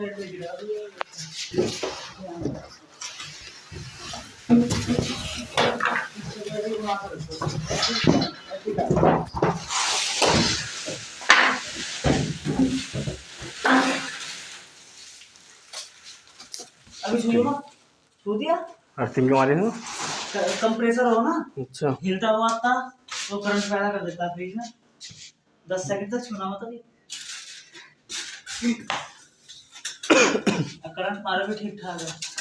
अभी छू दिया अर्थिंग के मारे ना कंप्रेसर हो ना। अच्छा हिलता हुआ था तो करंट पैदा कर देता है फ्रिज में। 10 सेकंड तक छूना मतलब करंट मारे भी ठीक ठाक है।